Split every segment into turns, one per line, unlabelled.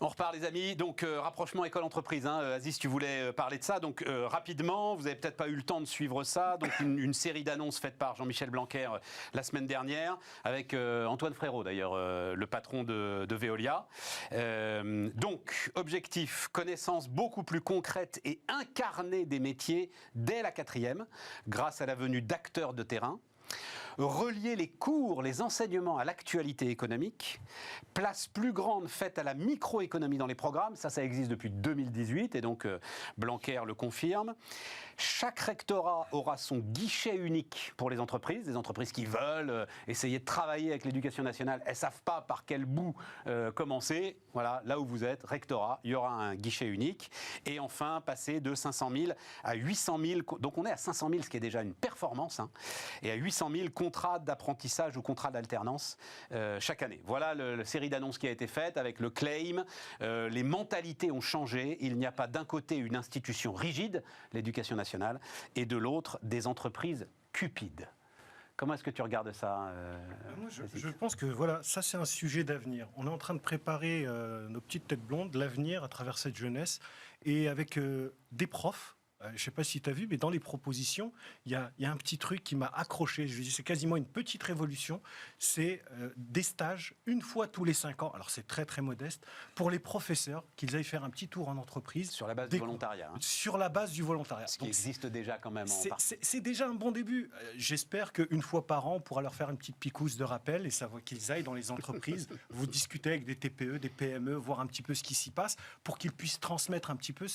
On repart les amis, donc rapprochement école-entreprise, Aziz tu voulais parler de ça, donc rapidement, vous n'avez peut-être pas eu le temps de suivre ça, donc une série d'annonces faites par Jean-Michel Blanquer la semaine dernière, avec Antoine Frérot d'ailleurs, le patron de Veolia. Donc, objectif, connaissance beaucoup plus concrète et incarnée des métiers dès la 4e, grâce à la venue d'acteurs de terrain. Relier les cours, les enseignements à l'actualité économique, place plus grande faite à la microéconomie dans les programmes, ça existe depuis 2018 et donc Blanquer le confirme. Chaque rectorat aura son guichet unique pour les entreprises, des entreprises qui veulent essayer de travailler avec l'éducation nationale, elles ne savent pas par quel bout commencer, voilà, là où vous êtes, rectorat, il y aura un guichet unique. Et enfin, passer de 500 000 à 800 000, donc on est à 500 000, ce qui est déjà une performance, et à 800 000 contrats d'apprentissage ou contrats d'alternance chaque année. Voilà la série d'annonces qui a été faite avec le claim. Les mentalités ont changé. Il n'y a pas d'un côté une institution rigide, l'éducation nationale, et de l'autre des entreprises cupides. Comment est-ce que tu regardes ça
Moi, je pense que voilà, ça c'est un sujet d'avenir. On est en train de préparer nos petites têtes blondes, l'avenir à travers cette jeunesse, et avec des profs. Je ne sais pas si tu as vu, mais dans les propositions, il y a un petit truc qui m'a accroché. Je dis, c'est quasiment une petite révolution. C'est des stages une fois tous les 5 ans. Alors c'est très très modeste pour les professeurs qu'ils aillent faire un petit tour en entreprise
sur la base du volontariat.
Sur la base du volontariat.
Ce qui existe déjà quand même.
C'est déjà un bon début. J'espère qu'une fois par an, on pourra leur faire une petite picouse de rappel et savoir qu'ils aillent dans les entreprises, vous discuter avec des TPE, des PME, voir un petit peu ce qui s'y passe, pour qu'ils puissent transmettre un petit peu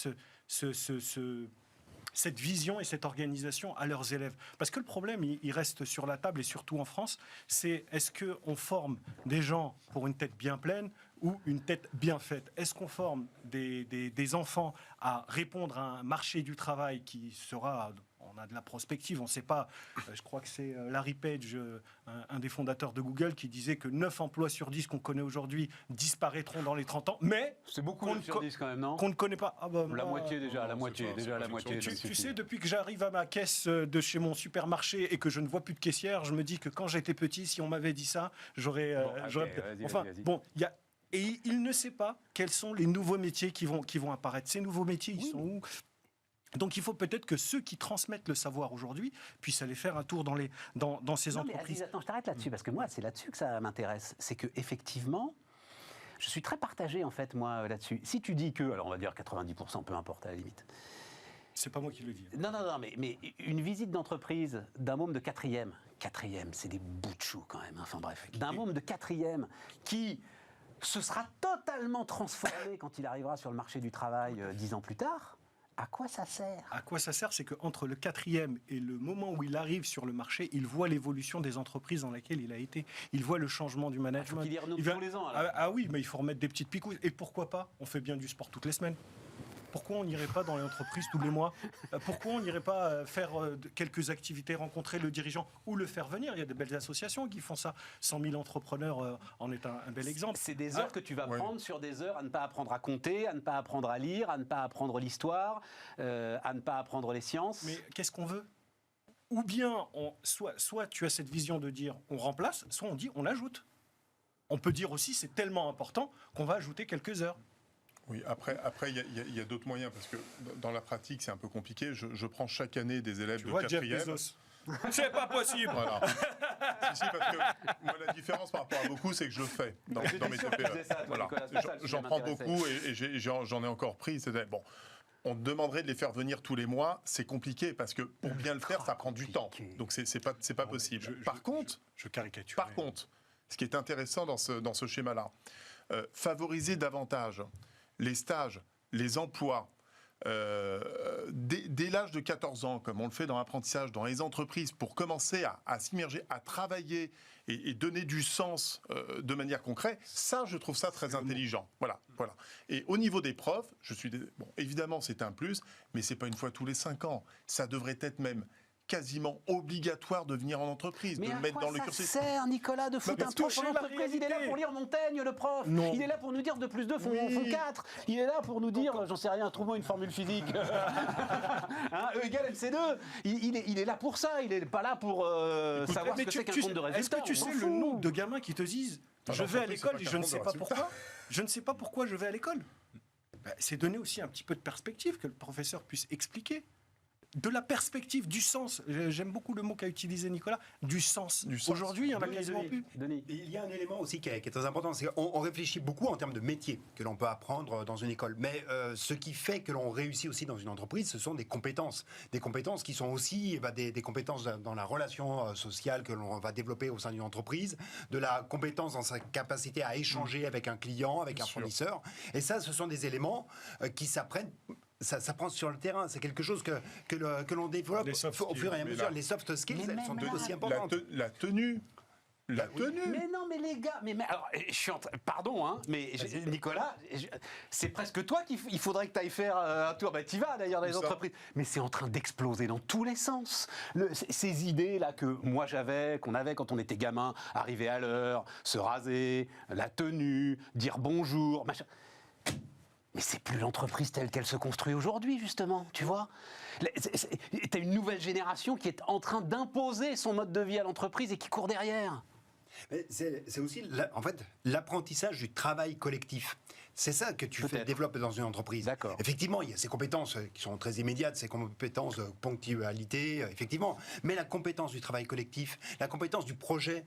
cette vision et cette organisation à leurs élèves. Parce que le problème, il reste sur la table, et surtout en France, c'est est-ce qu'on forme des gens pour une tête bien pleine ou une tête bien faite? Est-ce qu'on forme des enfants à répondre à un marché du travail qui sera... On a de la prospective, on ne sait pas. Je crois que c'est Larry Page, un des fondateurs de Google, qui disait que 9 emplois sur 10 qu'on connaît aujourd'hui disparaîtront dans les 30 ans. Mais
c'est beaucoup sur 10 quand même, non?
Qu'on ne connaît pas. Ah bah,
la moitié déjà, la moitié.
Tu sais, depuis que j'arrive à ma caisse de chez mon supermarché et que je ne vois plus de caissière, je me dis que quand j'étais petit, si on m'avait dit ça, j'aurais... Et il ne sait pas quels sont les nouveaux métiers qui vont apparaître. Ces nouveaux métiers, ils sont où? Donc il faut peut-être que ceux qui transmettent le savoir aujourd'hui puissent aller faire un tour dans ces entreprises.
Mais attends, je t'arrête là-dessus, parce que moi, c'est là-dessus que ça m'intéresse. C'est qu'effectivement, je suis très partagé, en fait, moi, là-dessus. Si tu dis que, alors on va dire 90%, peu importe, à la limite.
C'est pas moi qui le dis.
Non, mais une visite d'entreprise d'un môme de 4e, c'est des bouts de chou quand même, enfin bref, d'un môme de 4e qui se sera totalement transformé quand il arrivera sur le marché du travail 10 ans plus tard. À quoi ça sert?
À quoi ça sert? C'est qu'entre le 4e et le moment où il arrive sur le marché, il voit l'évolution des entreprises dans lesquelles il a été. Il voit le changement du management.
Il faut qu'il y renouvelle tous les ans. Alors.
Ah oui, mais il faut remettre des petites picouilles. Et pourquoi pas? On fait bien du sport toutes les semaines. Pourquoi on n'irait pas dans les entreprises tous les mois? Pourquoi on n'irait pas faire quelques activités, rencontrer le dirigeant ou le faire venir? Il y a de belles associations qui font ça. 100 000 entrepreneurs en est un bel exemple.
C'est des heures que tu vas prendre sur des heures à ne pas apprendre à compter, à ne pas apprendre à lire, à ne pas apprendre l'histoire, à ne pas apprendre les sciences.
Mais qu'est-ce qu'on veut? Ou bien, soit tu as cette vision de dire on remplace, soit on dit on ajoute. On peut dire aussi c'est tellement important qu'on va ajouter quelques heures.
Oui, après il y a d'autres moyens, parce que dans la pratique, c'est un peu compliqué. Je prends chaque année des élèves de 4e.
C'est pas possible.
Voilà. Si, parce que moi, la différence par rapport à beaucoup, c'est que je le fais dans mes TPE. Voilà. J'en prends beaucoup et j'en ai encore pris. Bon. On demanderait de les faire venir tous les mois, c'est compliqué parce que pour bien le faire, ça prend du temps. Donc c'est pas possible. Par contre, ce qui est intéressant dans ce schéma-là, favoriser davantage les stages, les emplois, dès l'âge de 14 ans, comme on le fait dans l'apprentissage, dans les entreprises, pour commencer à s'immerger, à travailler et donner du sens de manière concrète, ça, je trouve ça très intelligent. Voilà. Et au niveau des profs, évidemment, c'est un plus, mais c'est pas une fois tous les 5 ans. Ça devrait être même quasiment obligatoire de venir en entreprise,
Mais
de le mettre dans le cursus.
ça sert, Nicolas, de foutre un prof en entreprise? Il est là pour lire Montaigne, le prof.
Non.
Il est là pour nous dire 2 + 2 font 4. Il est là pour nous dire, j'en sais rien, trouve-moi une formule physique. Hein, E = MC2. Il est là pour ça. Il n'est pas là pour savoir ce que c'est qu'un compte de résultats.
Est-ce que tu sais le nombre de gamins qui te disent je vais à l'école et je ne sais pas pourquoi? Je ne sais pas pourquoi je vais à l'école. C'est donner aussi un petit peu de perspective, que le professeur puisse expliquer. De la perspective, du sens. J'aime beaucoup le mot qu'a utilisé Nicolas, du sens. Aujourd'hui, il n'y en a quasiment plus.
Denis.
Il y a un élément aussi qui est très important, c'est qu'on réfléchit beaucoup en termes de métier que l'on peut apprendre dans une école. Mais ce qui fait que l'on réussit aussi dans une entreprise, ce sont des compétences. Des compétences qui sont aussi des compétences dans la relation sociale que l'on va développer au sein d'une entreprise, de la compétence dans sa capacité à échanger avec un client, avec un fournisseur. Et ça, ce sont des éléments qui s'apprennent. Ça prend sur le terrain, c'est quelque chose que l'on développe au fur et à mesure. Les soft skills, elles sont tout aussi importantes.
La tenue. La tenue.
Mais non, mais les gars, mais alors, je suis pardon, hein, mais Nicolas, c'est presque toi qu'il faudrait que tu ailles faire un tour. Bah, tu vas d'ailleurs dans les entreprises. Mais c'est en train d'exploser dans tous les sens. Ces idées-là que moi qu'on avait quand on était gamin, arriver à l'heure, se raser, la tenue, dire bonjour, machin. Mais c'est plus l'entreprise telle qu'elle se construit aujourd'hui, justement, tu vois. T'as une nouvelle génération qui est en train d'imposer son mode de vie à l'entreprise et qui court derrière.
Mais c'est aussi, en fait, l'apprentissage du travail collectif. C'est ça que tu développes dans une entreprise.
D'accord.
Effectivement, il y a ces compétences qui sont très immédiates, ces compétences de ponctualité, effectivement. Mais la compétence du travail collectif, la compétence du projet...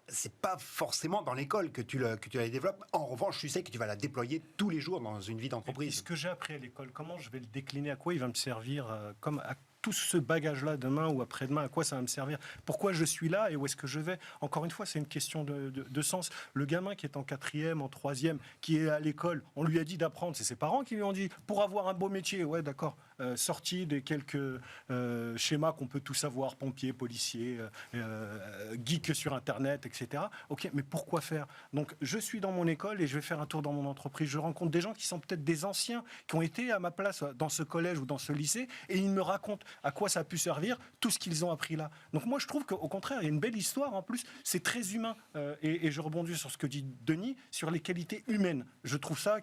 c'est pas forcément dans l'école que tu la développes. En revanche, tu sais que tu vas la déployer tous les jours dans une vie d'entreprise.
Ce que j'ai appris à l'école, comment je vais le décliner? À quoi il va me servir? Comme à tout ce bagage-là demain ou après-demain, à quoi ça va me servir? Pourquoi je suis là et où est-ce que je vais? Encore une fois, c'est une question de sens. Le gamin qui est en 4e, en 3e, qui est à l'école, on lui a dit d'apprendre. C'est ses parents qui lui ont dit, pour avoir un beau métier, ouais d'accord, sorti des quelques schémas qu'on peut tous savoir, pompiers, policiers, geeks sur Internet, etc. Ok, mais pourquoi faire? Donc je suis dans mon école et je vais faire un tour dans mon entreprise. Je rencontre des gens qui sont peut-être des anciens, qui ont été à ma place dans ce collège ou dans ce lycée, et ils me racontent à quoi ça a pu servir, tout ce qu'ils ont appris là. Donc moi je trouve qu'au contraire, il y a une belle histoire en plus, c'est très humain. Et je rebondis sur ce que dit Denis, sur les qualités humaines. Je trouve ça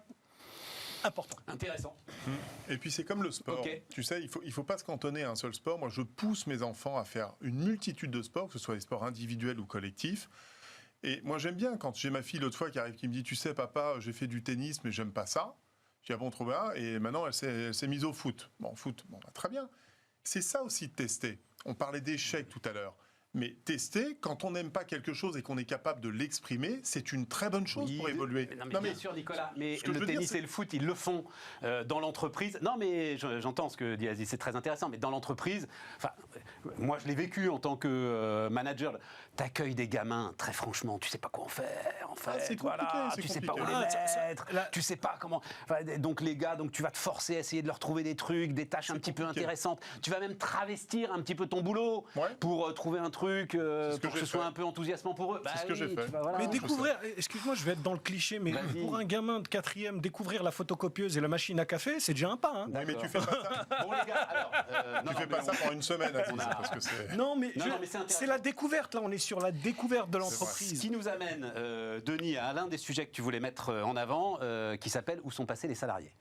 important.
Intéressant.
Et puis c'est comme le sport. Okay. Tu sais, il faut pas se cantonner à un seul sport. Moi, je pousse mes enfants à faire une multitude de sports, que ce soit des sports individuels ou collectifs. Et moi, j'aime bien quand j'ai ma fille l'autre fois qui arrive, qui me dit, tu sais, papa, j'ai fait du tennis, mais j'aime pas ça. Je dis, ah bon, trop bien. Et maintenant, elle s'est mise au foot. Bon, foot, bon, bah, très bien. C'est ça aussi de tester. On parlait d'échecs tout à l'heure. Mais tester, quand on n'aime pas quelque chose et qu'on est capable de l'exprimer, c'est une très bonne chose pour évoluer.
Non, mais bien sûr, Nicolas, mais le tennis et le foot, ils le font dans l'entreprise. Non, mais j'entends ce que dit Aziz, c'est très intéressant, mais dans l'entreprise, moi je l'ai vécu en tant que manager, t'accueilles des gamins, très franchement, tu sais pas quoi en faire, en fait,
c'est compliqué,
tu sais pas où les mettre, tu sais pas comment... donc les gars, donc tu vas te forcer à essayer de leur trouver des trucs, des tâches un petit peu intéressantes, tu vas même travestir un petit peu ton boulot pour trouver un truc pour que ce soit un peu enthousiasmant pour eux.
C'est ce que j'ai fait.
Mais découvrir, excuse-moi, je vais être dans le cliché, mais pour un gamin de 4e, découvrir la photocopieuse et la machine à café, c'est déjà un pas. Hein.
Oui, mais tu fais pas ça.
Bon les gars, alors,
tu fais pas ça pendant une semaine, Aziz, parce que c'est...
Non, mais c'est la découverte, là, on est sur la découverte de l'entreprise.
Ce qui nous amène, Denis, à l'un des sujets que tu voulais mettre en avant, qui s'appelle « Où sont passés les salariés ?»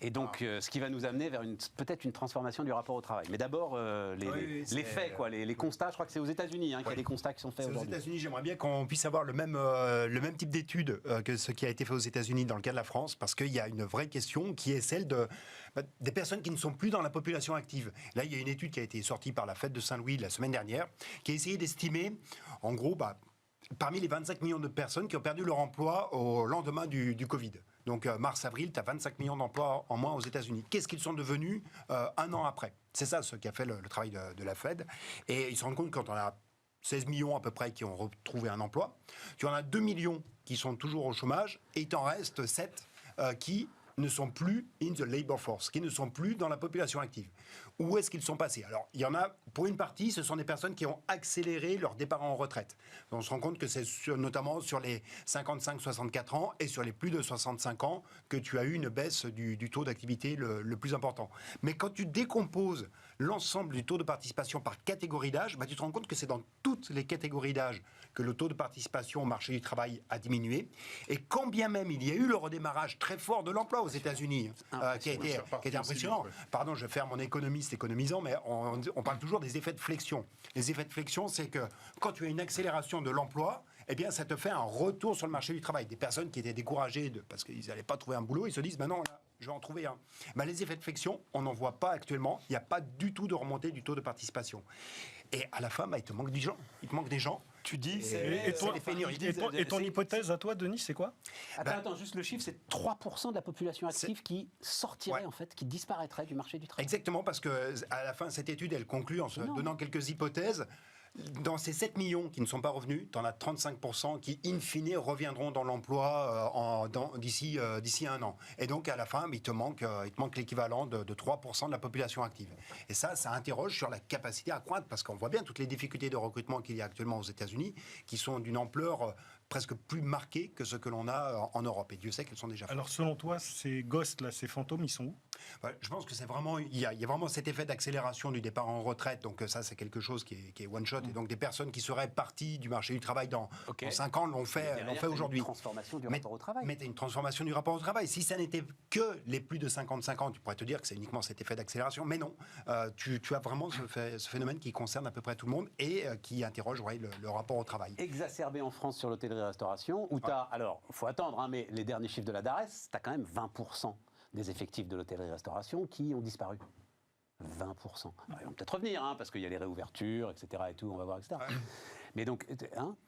Et donc, ce qui va nous amener vers peut-être une transformation du rapport au travail. Mais d'abord, les faits, quoi, les constats. Je crois que c'est aux États-Unis qu'il y a des constats qui sont faits aujourd'hui.
Aux États-Unis, j'aimerais bien qu'on puisse avoir le même type d'études que ce qui a été fait aux États-Unis dans le cas de la France, parce qu'il y a une vraie question qui est celle des personnes qui ne sont plus dans la population active. Là, il y a une étude qui a été sortie par la Fête de Saint-Louis la semaine dernière, qui a essayé d'estimer, en gros, parmi les 25 millions de personnes qui ont perdu leur emploi au lendemain du Covid. Donc mars-avril, tu as 25 millions d'emplois en moins aux États-Unis. Qu'est-ce qu'ils sont devenus un an après? C'est ça ce qu'a fait le travail de la Fed. Et ils se rendent compte que quand on a 16 millions à peu près qui ont retrouvé un emploi, tu en as 2 millions qui sont toujours au chômage et il t'en reste 7 qui ne sont plus in the labor force, qui ne sont plus dans la population active. Où est-ce qu'ils sont passés? Alors, il y en a, pour une partie, ce sont des personnes qui ont accéléré leur départ en retraite. On se rend compte que c'est notamment sur les 55-64 ans et sur les plus de 65 ans que tu as eu une baisse du taux d'activité le plus important. Mais quand tu décomposes l'ensemble du taux de participation par catégorie d'âge, tu te rends compte que c'est dans toutes les catégories d'âge que le taux de participation au marché du travail a diminué. Et quand bien même il y a eu le redémarrage très fort de l'emploi aux États-Unis, qui a été impressionnant. Pardon, je vais faire mon économiste économisant, mais on parle toujours des effets de flexion. Les effets de flexion, c'est que quand tu as une accélération de l'emploi, eh bien, ça te fait un retour sur le marché du travail. Des personnes qui étaient découragées parce qu'ils n'allaient pas trouver un boulot, ils se disent, non, là, je vais en trouver un. Les effets de flexion, on n'en voit pas actuellement. Il n'y a pas du tout de remontée du taux de participation. Et à la fin, il te manque des gens. Il te manque des gens.
Tu dis,
et ton hypothèse à toi, Denis, c'est quoi?
Attends, juste le chiffre, c'est 3% de la population active qui sortirait, en fait, qui disparaîtrait du marché du travail.
Exactement, parce qu'à la fin, cette étude, elle conclut en se donnant quelques hypothèses. Dans ces 7 millions qui ne sont pas revenus, tu en as 35% qui, in fine, reviendront dans l'emploi d'ici un an. Et donc, à la fin, il te manque l'équivalent de 3% de la population active. Et ça interroge sur la capacité à croître, parce qu'on voit bien toutes les difficultés de recrutement qu'il y a actuellement aux États-Unis, qui sont d'une ampleur presque plus marquée que ce que l'on a en Europe. Et Dieu sait qu'elles sont déjà faites.
Alors, selon toi, ces ghosts, là, ces fantômes, ils sont où?
Je pense que c'est vraiment, il y a vraiment cet effet d'accélération du départ en retraite. Donc ça, c'est quelque chose qui est one shot. Et donc des personnes qui seraient parties du marché du travail dans 5 ans l'ont fait aujourd'hui.
Une transformation du rapport au travail.
Mais une transformation du rapport au travail. Si ça n'était que les plus de 55 ans, tu pourrais te dire que c'est uniquement cet effet d'accélération. Mais non, tu as vraiment ce phénomène qui concerne à peu près tout le monde et qui interroge le rapport au travail.
Exacerbé en France sur l'hôtellerie-restauration, où tu as, alors, il faut attendre, mais les derniers chiffres de la DARES, tu as quand même 20% des effectifs de l'hôtellerie-restauration qui ont disparu. 20%. Alors, ils vont peut-être revenir, parce qu'il y a les réouvertures, etc. et tout, on va voir, etc. Mais donc,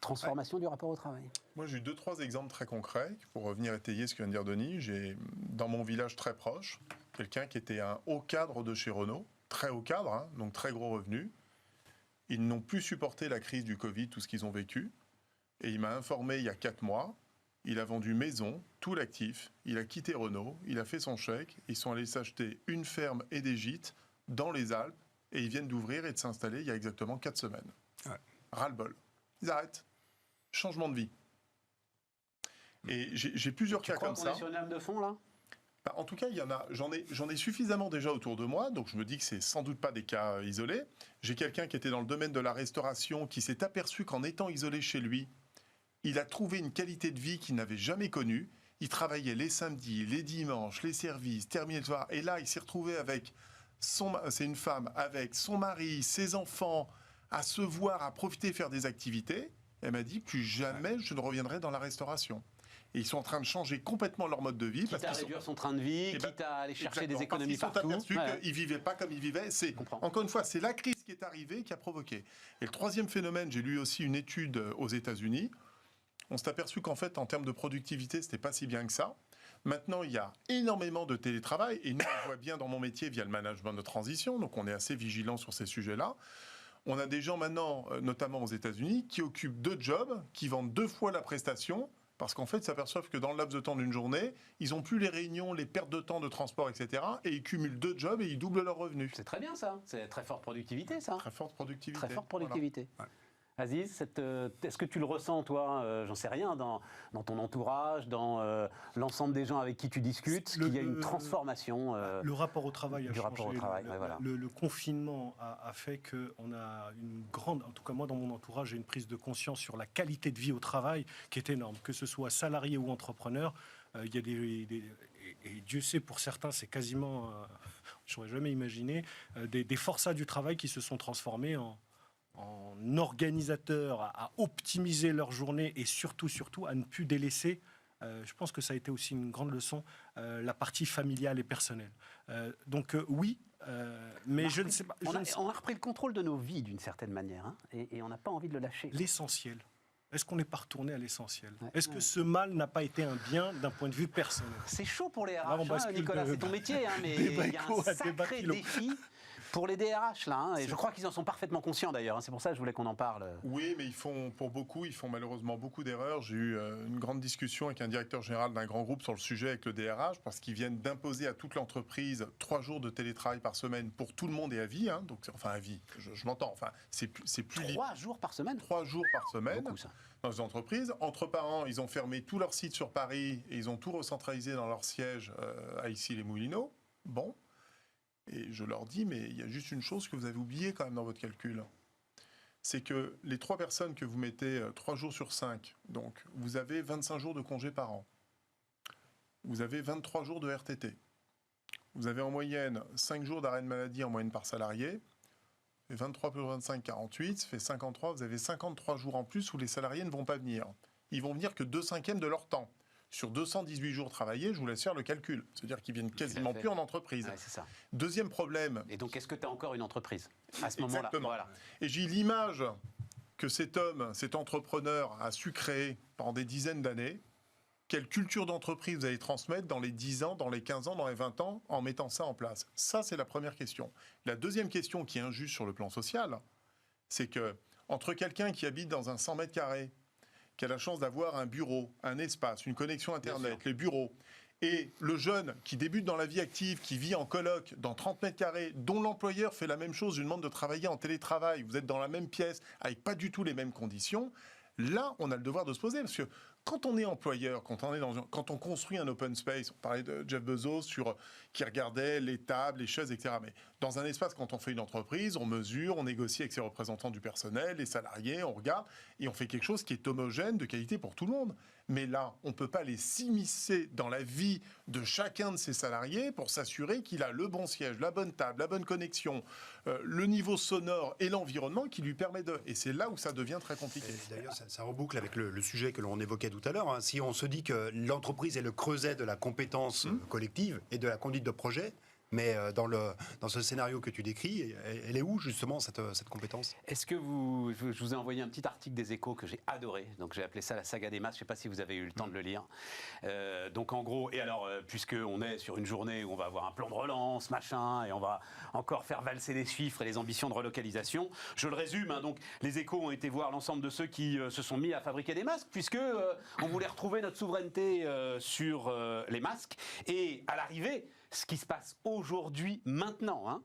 transformation du rapport au travail.
Moi, j'ai eu 2-3 exemples très concrets pour revenir étayer ce que vient de dire Denis. J'ai, dans mon village très proche, quelqu'un qui était un haut cadre de chez Renault, très haut cadre, donc très gros revenus. Ils n'ont plus supporté la crise du Covid, tout ce qu'ils ont vécu. Et il m'a informé il y a 4 mois, il a vendu maison, tout l'actif, il a quitté Renault, il a fait son chèque, ils sont allés s'acheter une ferme et des gîtes dans les Alpes, et ils viennent d'ouvrir et de s'installer il y a exactement 4 semaines. Ras-le-bol. Ils arrêtent. Changement de vie. Et j'ai plusieurs cas comme ça.
Tu crois qu'on est sur une lame de fond, là ?
En tout cas, il y en a. J'en ai suffisamment déjà autour de moi, donc je me dis que c'est sans doute pas des cas isolés. J'ai quelqu'un qui était dans le domaine de la restauration, qui s'est aperçu qu'en étant isolé chez lui, il a trouvé une qualité de vie qu'il n'avait jamais connue. Il travaillait les samedis, les dimanches, les services, terminé le soir. Et là, il s'est retrouvé avec c'est une femme, avec son mari, ses enfants, à se voir, à profiter, faire des activités. Elle m'a dit, plus jamais je ne reviendrai dans la restauration. Et ils sont en train de changer complètement leur mode de vie.
Quitte à réduire son train de vie, quitte à aller chercher des économies partout.
Ils sont aperçus qu'ils ne vivaient pas comme ils vivaient. Encore une fois, c'est la crise qui est arrivée qui a provoqué. Et le troisième phénomène, j'ai lu aussi une étude aux États-Unis. On s'est aperçu qu'en fait, en termes de productivité, ce n'était pas si bien que ça. Maintenant, il y a énormément de télétravail. Et nous, on le voit bien dans mon métier via le management de transition. Donc, on est assez vigilant sur ces sujets-là. On a des gens maintenant, notamment aux États-Unis, qui occupent 2 jobs, qui vendent 2 fois la prestation, parce qu'en fait, ils s'aperçoivent que dans le laps de temps d'une journée, ils n'ont plus les réunions, les pertes de temps de transport, etc. Et ils cumulent 2 jobs et ils doublent leurs revenus.
C'est très bien ça. C'est très forte productivité, ça.
Très forte productivité.
Très forte productivité.
Voilà.
Aziz, est-ce que tu le ressens, toi, j'en sais rien, dans ton entourage, dans l'ensemble des gens avec qui tu discutes, qu'il y a une transformation
le rapport au travail a changé.
Rapport au travail, voilà.
Le confinement a fait qu'on a une grande, en tout cas moi dans mon entourage, j'ai une prise de conscience sur la qualité de vie au travail qui est énorme, que ce soit salarié ou entrepreneur. Il y a et Dieu sait, pour certains, c'est quasiment, je n'aurais jamais imaginé, des forçats du travail qui se sont transformés en organisateurs à optimiser leur journée et surtout à ne plus délaisser, je pense que ça a été aussi une grande leçon, la partie familiale et personnelle. Oui, mais je ne sais pas...
On a repris le contrôle de nos vies d'une certaine manière, et on n'a pas envie de le lâcher.
L'essentiel. Est-ce qu'on n'est pas retourné à l'essentiel ? Est-ce que ce mal n'a pas été un bien d'un point de vue personnel ?
C'est chaud pour les RH, Nicolas, c'est ton métier, mais il y a un sacré défi pour les DRH, là, et je crois qu'ils en sont parfaitement conscients d'ailleurs, c'est pour ça que je voulais qu'on en parle.
Oui, mais ils font malheureusement beaucoup d'erreurs. J'ai eu une grande discussion avec un directeur général d'un grand groupe sur le sujet avec le DRH, parce qu'ils viennent d'imposer à toute l'entreprise 3 jours de télétravail par semaine pour tout le monde et à vie, donc, enfin à vie, je m'entends, enfin, c'est plus
3 jours par semaine ?
3 jours par semaine.
Beaucoup, ça.
Dans les entreprises. Entre parents, ils ont fermé tous leurs sites sur Paris et ils ont tout recentralisé dans leur siège à Issy-les-Moulineaux. Bon. Et je leur dis, mais il y a juste une chose que vous avez oubliée quand même dans votre calcul. C'est que les 3 personnes que vous mettez 3 jours sur 5, donc vous avez 25 jours de congé par an. Vous avez 23 jours de RTT. Vous avez en moyenne 5 jours d'arrêt de maladie en moyenne par salarié. Et 23 plus 25, 48, ça fait 53. Vous avez 53 jours en plus où les salariés ne vont pas venir. Ils vont venir que 2/5 de leur temps. Sur 218 jours travaillés, je vous laisse faire le calcul. C'est-à-dire qu'ils viennent quasiment plus en entreprise.
Ouais, c'est ça.
Deuxième problème.
Et donc, est-ce que tu as encore une entreprise à ce moment-là?
Exactement.
Voilà.
Et j'ai l'image que cet homme, cet entrepreneur a su créer pendant des dizaines d'années. Quelle culture d'entreprise vous allez transmettre dans les 10 ans, dans les 15 ans, dans les 20 ans, en mettant ça en place? Ça, c'est la première question. La deuxième question qui est injuste sur le plan social, c'est que entre quelqu'un qui habite dans un 100 mètres carrés, qui a la chance d'avoir un bureau, un espace, une connexion Internet, les bureaux, et le jeune qui débute dans la vie active, qui vit en coloc dans 30 mètres carrés, dont l'employeur fait la même chose, lui demande de travailler en télétravail, vous êtes dans la même pièce, avec pas du tout les mêmes conditions, là, on a le devoir de se poser, parce que quand on est employeur, quand on construit un open space, on parlait de Jeff Bezos qui regardait les tables, les chaises, etc. Mais dans un espace, quand on fait une entreprise, on mesure, on négocie avec ses représentants du personnel, les salariés, on regarde, et on fait quelque chose qui est homogène, de qualité pour tout le monde. Mais là, on ne peut pas les s'immiscer dans la vie de chacun de ses salariés pour s'assurer qu'il a le bon siège, la bonne table, la bonne connexion, le niveau sonore et l'environnement qui lui permet de... Et c'est là où ça devient très compliqué.
D'ailleurs, ça reboucle avec le sujet que l'on évoquait tout à l'heure. Hein. Si on se dit que l'entreprise est le creuset de la compétence collective et de la conduite de projet, mais dans ce scénario que tu décris, elle est où justement cette compétence?
Est-ce que je vous ai envoyé un petit article des Échos que j'ai adoré, donc j'ai appelé ça la saga des masses, je ne sais pas si vous avez eu le temps de le lire. Donc en gros, et alors puisqu'on est sur une journée où on va avoir un plan de relance, machin, et on va encore faire valser les chiffres et les ambitions de relocalisation, je le résume, hein, donc les Échos ont été voir l'ensemble de ceux qui se sont mis à fabriquer des masques, puisque on voulait retrouver notre souveraineté sur les masques, et à l'arrivée, ce qui se passe aujourd'hui, maintenant, hein,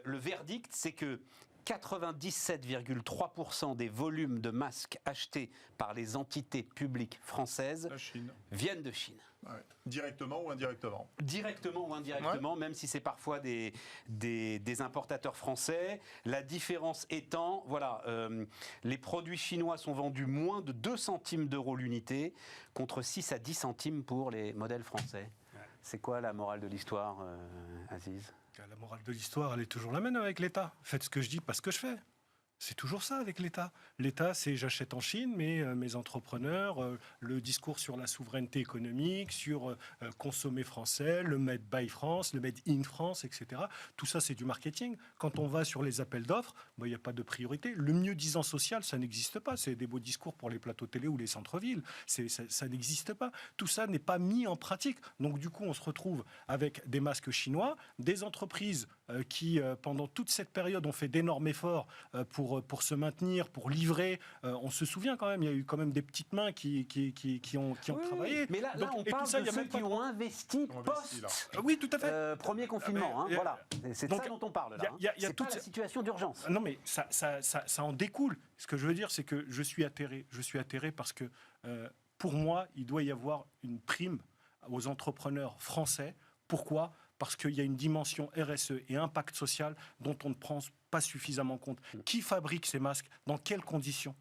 le verdict, c'est que 97,3% des volumes de masques achetés par les entités publiques françaises viennent de Chine.
Ouais. Directement ou indirectement?
Directement ou indirectement, même si c'est parfois des importateurs français. La différence étant, voilà, les produits chinois sont vendus moins de 2 centimes d'euros l'unité, contre 6 à 10 centimes pour les modèles français. C'est quoi la morale de l'histoire, Aziz?
La morale de l'histoire, elle est toujours la même avec l'État. Faites ce que je dis, pas ce que je fais. C'est toujours ça avec l'État. L'État, c'est j'achète en Chine, mais mes entrepreneurs, le discours sur la souveraineté économique, sur consommer français, le Made by France, le Made in France, etc. Tout ça, c'est du marketing. Quand on va sur les appels d'offres, il n'y a pas de priorité. Le mieux-disant social, ça n'existe pas. C'est des beaux discours pour les plateaux télé ou les centres-villes. Ça n'existe pas. Tout ça n'est pas mis en pratique. Donc du coup, on se retrouve avec des masques chinois, des entreprises qui, pendant toute cette période, ont fait d'énormes efforts pour se maintenir, pour livrer. On se souvient quand même, il y a eu quand même des petites mains qui ont travaillé.
Mais là, on parle de ceux qui ont investi post.
Oui, tout à fait.
Premier confinement, voilà. C'est de ça dont on parle là. C'est toute la situation d'urgence.
Non, mais ça en découle. Ce que je veux dire, c'est que je suis atterré. Je suis atterré parce que, pour moi, il doit y avoir une prime aux entrepreneurs français. Pourquoi ? Parce qu'il y a une dimension RSE et impact social dont on ne prend pas suffisamment compte. Qui fabrique ces masques? Dans quelles conditions?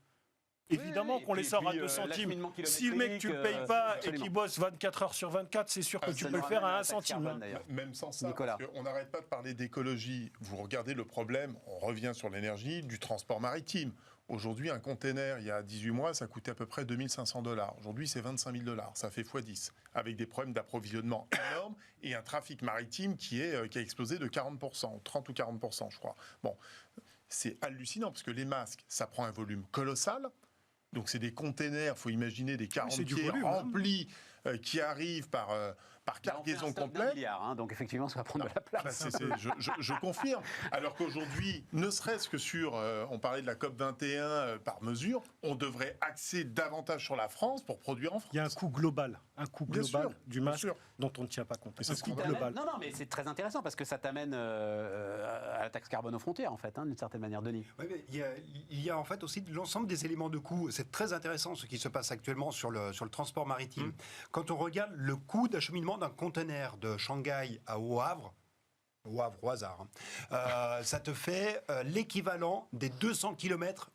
Évidemment qu'on les sort à 2 centimes. Si le mec, tu ne le payes pas et qu'il bosse 24 heures sur 24, c'est sûr que tu peux le faire à 1 centime.
Même sans ça,
Nicolas.
parce qu'on n'arrête pas de parler d'écologie. Vous regardez le problème, on revient sur l'énergie, du transport maritime. Aujourd'hui, un container, il y a 18 mois, ça coûtait à peu près 2 500 $. Aujourd'hui, c'est 25 000 $. Ça fait x10, avec des problèmes d'approvisionnement énormes et un trafic maritime qui a explosé de 40%, 30 ou 40%, je crois. Bon, c'est hallucinant, parce que les masques, ça prend un volume colossal. Donc, c'est des containers, il faut imaginer des 40 pieds remplis qui arrivent par cargaison complète.
Milliard, donc effectivement, ça va prendre de la place.
Je confirme. Alors qu'aujourd'hui, ne serait-ce que sur, on parlait de la COP21 par mesure, on devrait axer davantage sur la France pour produire en France.
Il y a un coût global du masque dont on ne tient pas compte.
Non, mais c'est très intéressant parce que ça t'amène à la taxe carbone aux frontières, en fait, d'une certaine manière, Denis.
Oui, mais il y a en fait aussi l'ensemble des éléments de coût. C'est très intéressant ce qui se passe actuellement sur le transport maritime. Quand on regarde le coût d'acheminement d'un conteneur de Shanghai au Havre, au Havre, au hasard, ça te fait l'équivalent des 200 km.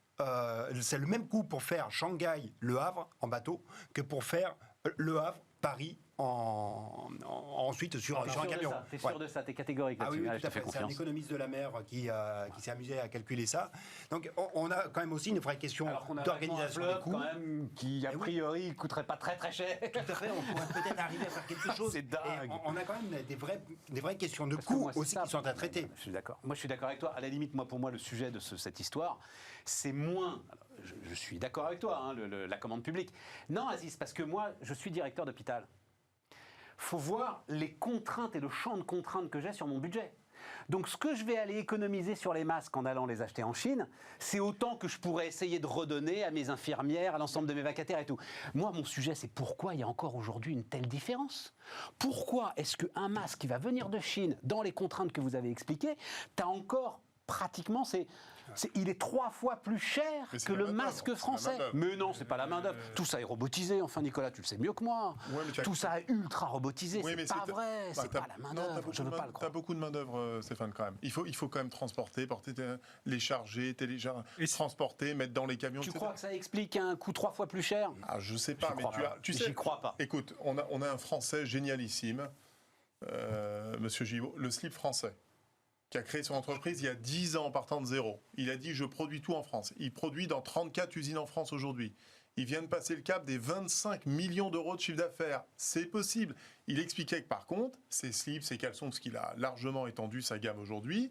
C'est le même coût pour faire Shanghai-Le Havre en bateau que pour faire Le Havre-Paris ensuite sur un camion.
T'es sûr de ça, t'es catégorique
Ah oui,
là-dessus.
oui,
Je
tout
te
à
fais
fait. C'est un
confiance.
économiste de la mer qui s'est amusé à calculer ça. Donc on a quand même aussi une vraie question
Alors qu'on a
d'organisation des
un fleuve,
coûts.
quand même, qui a priori ne coûterait pas très très cher.
Tout à fait, on pourrait peut-être arriver à faire quelque chose.
C'est dingue.
Et on a quand même des vraies questions de
Parce que
coûts
moi, c'est
aussi
ça.
qui sont à traiter.
Je suis d'accord. Moi, je suis d'accord avec toi. À la limite, pour moi, le sujet de cette histoire, c'est moins. Alors, je suis d'accord avec toi, hein, la commande publique. Non, Aziz, parce que moi, je suis directeur d'hôpital. Faut voir les contraintes et le champ de contraintes que j'ai sur mon budget. Donc ce que je vais aller économiser sur les masques en allant les acheter en Chine, c'est autant que je pourrais essayer de redonner à mes infirmières, à l'ensemble de mes vacataires et tout. Moi, mon sujet, c'est pourquoi il y a encore aujourd'hui une telle différence. Pourquoi est-ce qu'un masque qui va venir de Chine, dans les contraintes que vous avez expliquées, t'as encore pratiquement, il est 3 fois plus cher que le masque français. Mais non, c'est pas la main-d'œuvre. Tout ça est robotisé, enfin, Nicolas, tu le sais mieux que moi. Tout ça est ultra robotisé. C'est pas vrai, c'est pas la main-d'œuvre. Je veux pas le croire.
T'as beaucoup de main-d'œuvre, Stéphane, quand même. Il faut quand même transporter, les charger, transporter, mettre dans les camions.
Tu
etc.
crois que ça explique un coût 3 fois plus cher?
Je sais pas, mais tu sais.
J'y crois pas.
Écoute, on a un Français génialissime, Monsieur Givot, le slip français, qui a créé son entreprise il y a 10 ans en partant de zéro. Il a dit « je produis tout en France ». Il produit dans 34 usines en France aujourd'hui. Il vient de passer le cap des 25 millions d'euros de chiffre d'affaires. C'est possible. Il expliquait que par contre, ses slips, ses caleçons, parce qu'il a largement étendu sa gamme aujourd'hui,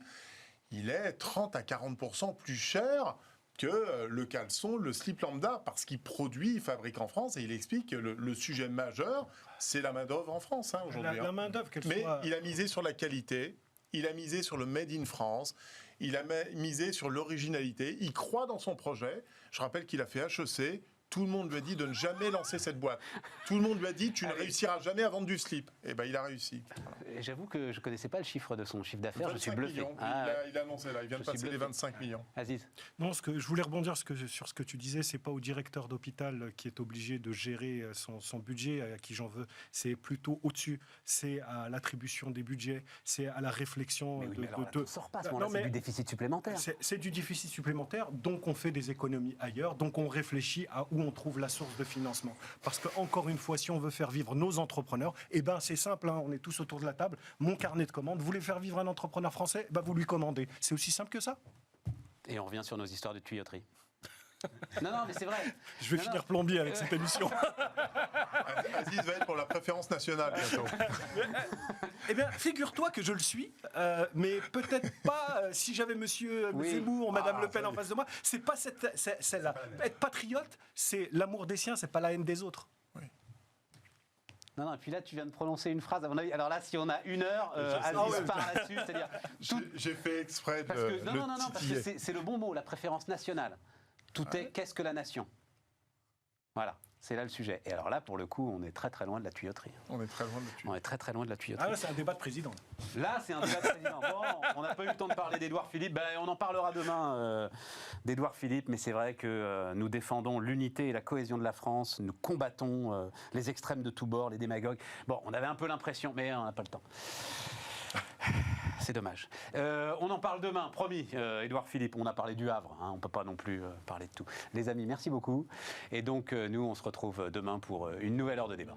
il est 30 à 40% plus cher que le caleçon, le slip lambda, parce qu'il produit, il fabrique en France, et il explique que le sujet majeur, c'est la main-d'œuvre en France aujourd'hui.
La main-d'œuvre,
Mais il a misé sur la qualité. Il a misé sur le Made in France, il a misé sur l'originalité, il croit dans son projet. Je rappelle qu'il a fait HEC, tout le monde lui a dit de ne jamais lancer cette boîte. Tout le monde lui a dit tu ne réussiras jamais à vendre du slip. Et bien il a réussi.
J'avoue que je ne connaissais pas le chiffre de son chiffre d'affaires, je suis bluffé.
Millions. Il a annoncé là, il vient de passer les 25 millions.
Aziz.
Non, je voulais rebondir sur ce que tu disais, c'est pas au directeur d'hôpital qui est obligé de gérer son budget, à qui j'en veux, c'est plutôt au-dessus, c'est à l'attribution des budgets, c'est à la réflexion
Mais oui, mais alors là, on sort pas à ce moment-là, c'est du déficit supplémentaire.
C'est du déficit supplémentaire, donc on fait des économies ailleurs, donc on réfléchit à où on trouve la source de financement. Parce que, encore une fois, si on veut faire vivre nos entrepreneurs, c'est simple, on est tous autour de la table, mon carnet de commandes, vous voulez faire vivre un entrepreneur français, vous lui commandez. C'est aussi simple que ça.
Et on revient sur nos histoires de tuyauterie. Non, mais c'est vrai.
Je vais finir plombier avec cette émission.
Aziz va être pour la préférence nationale bientôt.
Eh bien, figure-toi que je le suis, mais peut-être pas si j'avais Monsieur Zemmour ou Madame Le Pen en face de moi. C'est pas celle-là. Être patriote, c'est l'amour des siens, c'est pas la haine des autres.
Non, et puis là, tu viens de prononcer une phrase, à mon avis. Alors là, si on a 1 heure, Aziz part là-dessus, c'est-à-dire...
J'ai fait exprès de
Non, parce que c'est le bon mot, la préférence nationale. Tout est qu'est-ce que la nation? Voilà, c'est là le sujet. Et alors là, pour le coup, on est très très loin de la tuyauterie.
On est très loin de la tuyauterie.
On est très très loin de la tuyauterie.
Ah là, c'est un débat de président.
Là, c'est un débat de président. Bon, on n'a pas eu le temps de parler d'Édouard Philippe. On en parlera demain d'Édouard Philippe, mais c'est vrai que nous défendons l'unité et la cohésion de la France. Nous combattons les extrêmes de tous bords, les démagogues. Bon, on avait un peu l'impression, mais on n'a pas le temps. C'est dommage. On en parle demain, promis, Édouard Philippe. On a parlé du Havre, on ne peut pas non plus parler de tout. Les amis, merci beaucoup. Et donc, nous, on se retrouve demain pour une nouvelle heure de débat.